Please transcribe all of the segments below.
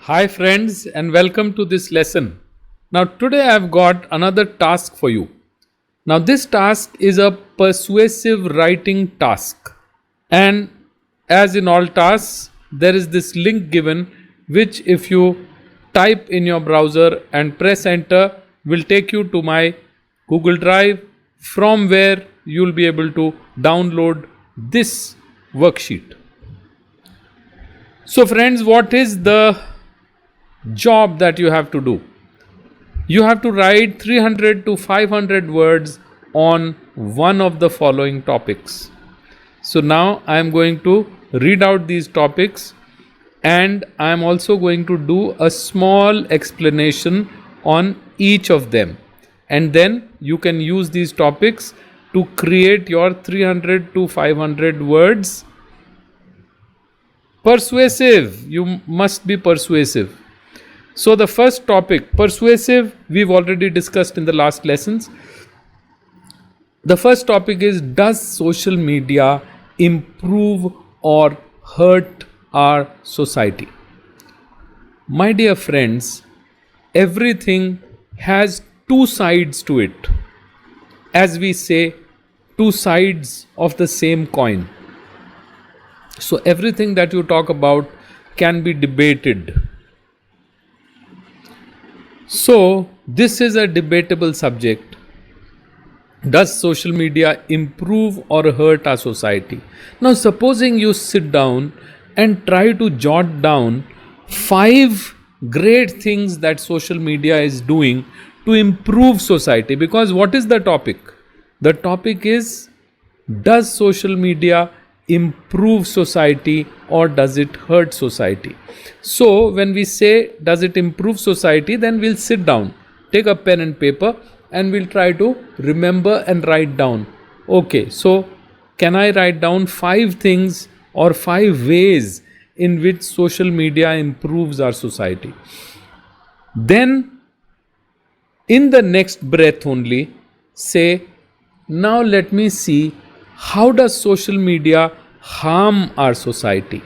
Hi friends and welcome to this lesson. Now today I have got another task for you. Now this task is a persuasive writing task, and as in all tasks there is this link given which if you type in your browser and press enter will take you to my Google Drive, from where you will be able to download this worksheet. So friends, what is the job that you have to do? You have to write 300 to 500 words on one of the following topics. So now I am going to read out these topics, and I am also going to do a small explanation on each of them, and then you can use these topics to create your 300 to 500 words. Persuasive, you must be persuasive. So the first topic, persuasive, we've already discussed in the last lessons. The first topic is, does social media improve or hurt our society? My dear friends, everything has two sides to it. As we say, two sides of the same coin. So everything that you talk about can be debated. So this is a debatable subject. Does social media improve or hurt our society? Now supposing you sit down and try to jot down 5 great things that social media is doing to improve society. Because what is the topic? The topic is, does social media improve society or does it hurt society? So when we say does it improve society, then we'll sit down, take a pen and paper, and we'll try to remember and write down. Okay, so can I write down 5 things or 5 ways in which social media improves our society? Then in the next breath only say, now let me see, how does social media harm our society?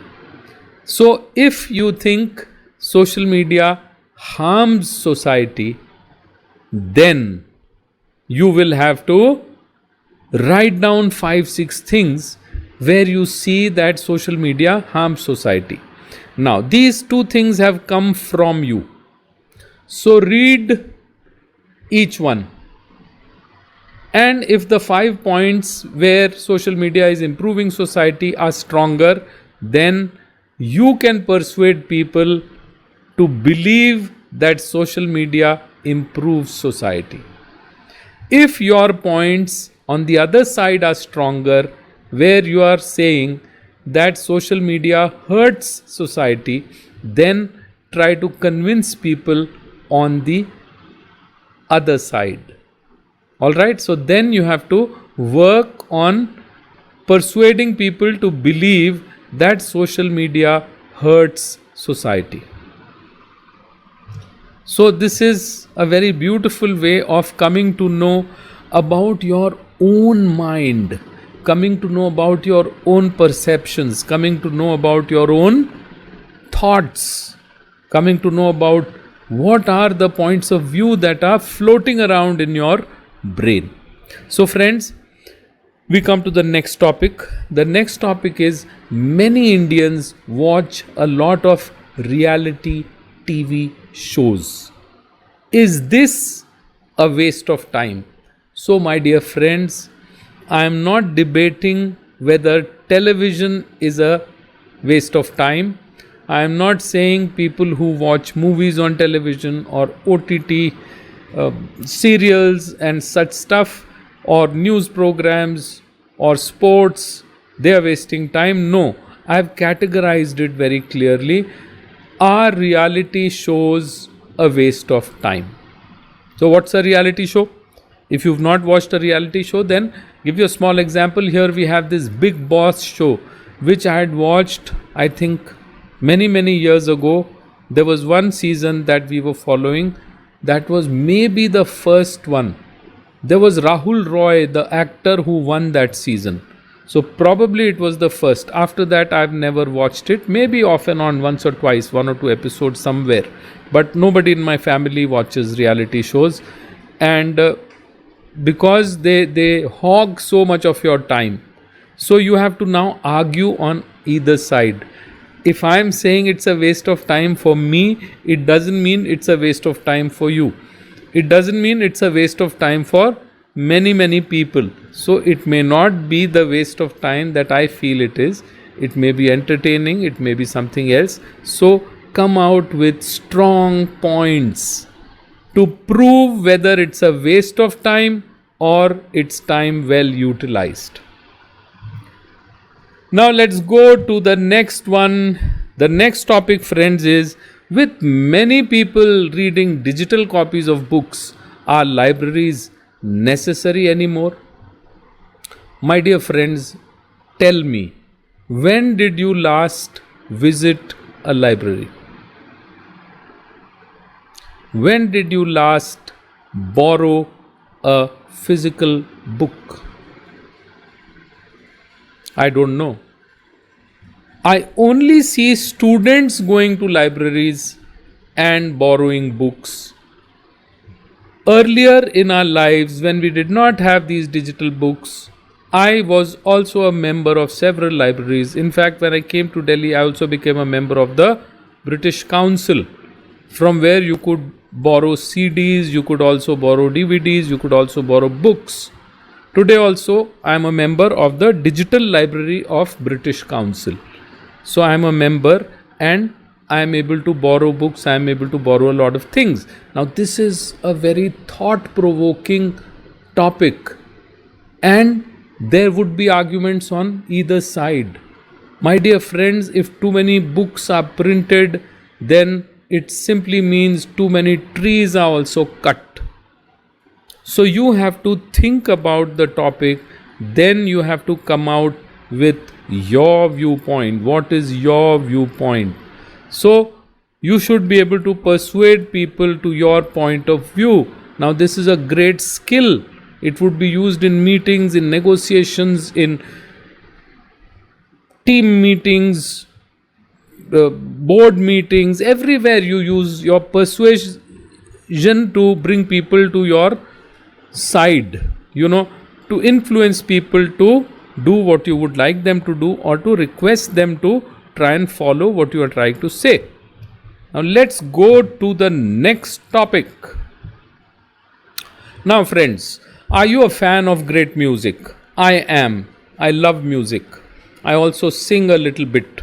So if you think social media harms society, then you will have to write down 5-6 things where you see that social media harms society. Now these 2 things have come from you. So read each one. And if the 5 points where social media is improving society are stronger, then you can persuade people to believe that social media improves society. If your points on the other side are stronger, where you are saying that social media hurts society, then try to convince people on the other side. Alright, so then you have to work on persuading people to believe that social media hurts society. So this is a very beautiful way of coming to know about your own mind, coming to know about your own perceptions, coming to know about your own thoughts, coming to know about what are the points of view that are floating around in your brain. So friends, we come to the next topic. The next topic is, many Indians watch a lot of reality TV shows. Is this a waste of time? So my dear friends, I am not debating whether television is a waste of time. I am not saying people who watch movies on television or OTT serials and such stuff, or news programs or sports, they are wasting time. No, I have categorized it very clearly. Are reality shows a waste of time? So what's a reality show? If you've not watched a reality show, then give you a small example. Here we have this Big Boss show, which I had watched, I think, many years ago. There was one season that we were following. That was maybe the first one. There was Rahul Roy, the actor who won that season. So probably it was the first. After that, I've never watched it. Maybe off and on, once or twice, one or two episodes somewhere. But nobody in my family watches reality shows. And because they hog so much of your time, so you have to now argue on either side. If I'm saying it's a waste of time for me, it doesn't mean it's a waste of time for you. It doesn't mean it's a waste of time for many people. So it may not be the waste of time that I feel it is. It may be entertaining, it may be something else. So come out with strong points to prove whether it's a waste of time or it's time well utilized. Now let's go to the next one. The next topic, friends, is with many people reading digital copies of books, are libraries necessary anymore? My dear friends, tell me, when did you last visit a library? When did you last borrow a physical book? I don't know. I only see students going to libraries and borrowing books. Earlier in our lives, when we did not have these digital books, I was also a member of several libraries. In fact, when I came to Delhi, I also became a member of the British Council, from where you could borrow CDs, you could also borrow DVDs, you could also borrow books. Today also, I am a member of the Digital Library of British Council. So I am a member and I am able to borrow books, I am able to borrow a lot of things. Now this is a very thought-provoking topic, and there would be arguments on either side. My dear friends, if too many books are printed, then it simply means too many trees are also cut. So you have to think about the topic, then you have to come out with your viewpoint. What is your viewpoint? So you should be able to persuade people to your point of view. Now this is a great skill. It would be used in meetings, in negotiations, in team meetings, board meetings, everywhere you use your persuasion to bring people to your side, to influence people to do what you would like them to do, or to request them to try and follow what you are trying to say. Now let's go to the next topic. Now friends, are you a fan of great music? I am. I love music. I also sing a little bit.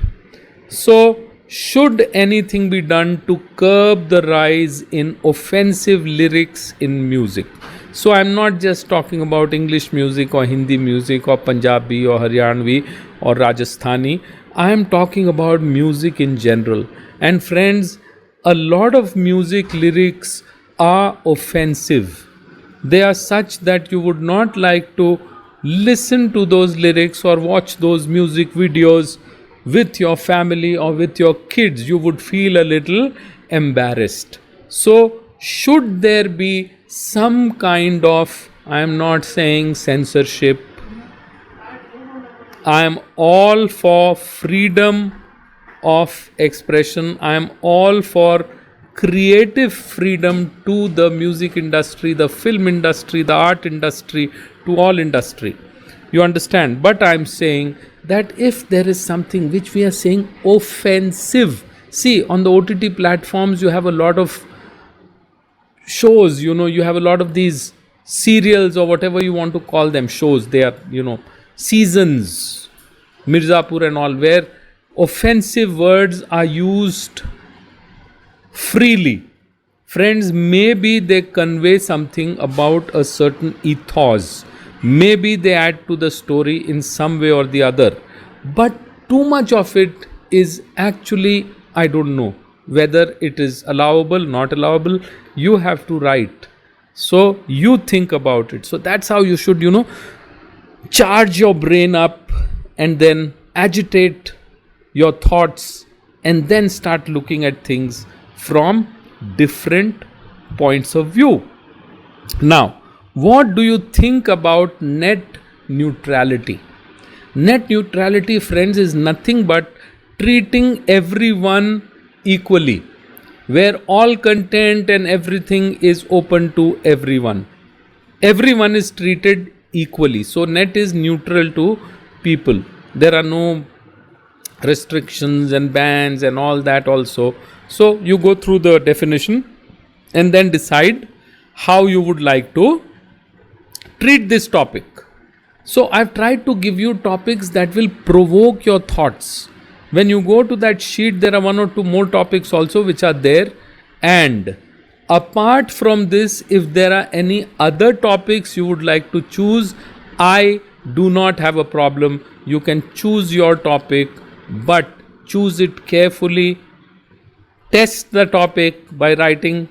So should anything be done to curb the rise in offensive lyrics in music? So I'm not just talking about English music or Hindi music or Punjabi or Haryanvi or Rajasthani. I am talking about music in general. And friends, a lot of music lyrics are offensive. They are such that you would not like to listen to those lyrics or watch those music videos with your family or with your kids. You would feel a little embarrassed. So should there be some kind of, I am not saying censorship, I am all for freedom of expression, I am all for creative freedom to the music industry, the film industry, the art industry, to all industry. You understand? But I am saying that if there is something which we are saying offensive, see, on the OTT platforms you have a lot of shows, you have a lot of these serials or whatever you want to call them, shows. They are, seasons, Mirzapur and all, where offensive words are used freely. Friends, maybe they convey something about a certain ethos. Maybe they add to the story in some way or the other. But too much of it is actually, I don't know whether it is allowable, not allowable. You have to write. So you think about it. So that's how you should, charge your brain up and then agitate your thoughts and then start looking at things from different points of view. Now, what do you think about net neutrality? Net neutrality, friends, is nothing but treating everyone equally, where all content and everything is open to everyone. Everyone is treated equally. So net is neutral to people. There are no restrictions and bans and all that also. So you go through the definition and then decide how you would like to treat this topic. So I've tried to give you topics that will provoke your thoughts. When you go to that sheet, there are one or two more topics also which are there. And apart from this, if there are any other topics you would like to choose, I do not have a problem. You can choose your topic, but choose it carefully. Test the topic by writing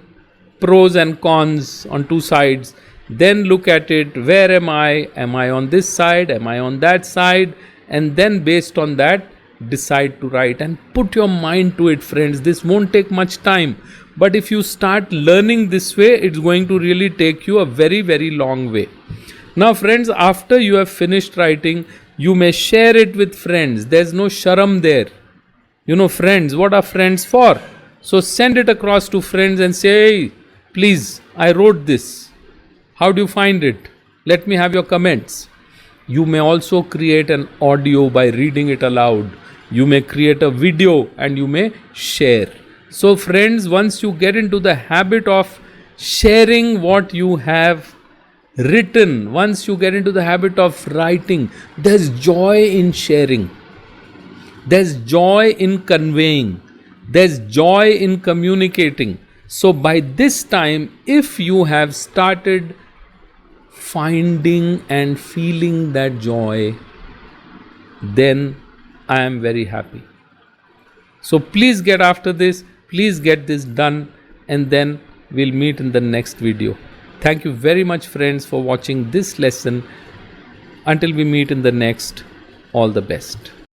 pros and cons on two sides. Then look at it. Where am I? Am I on this side? Am I on that side? And then based on that, decide to write and put your mind to it, friends. This won't take much time. But if you start learning this way, it's going to really take you a very, very long way. Now, friends, after you have finished writing, you may share it with friends. There's no sharam there. You know, friends, what are friends for? So send it across to friends and say, hey, please, I wrote this. How do you find it? Let me have your comments. You may also create an audio by reading it aloud. You may create a video and you may share. So friends, once you get into the habit of sharing what you have written, once you get into the habit of writing, there's joy in sharing. There's joy in conveying. There's joy in communicating. So by this time, if you have started finding and feeling that joy, then I am very happy. So please get after this. Please get this done, and then we'll meet in the next video. Thank you very much, friends, for watching this lesson. Until we meet in the next, all the best.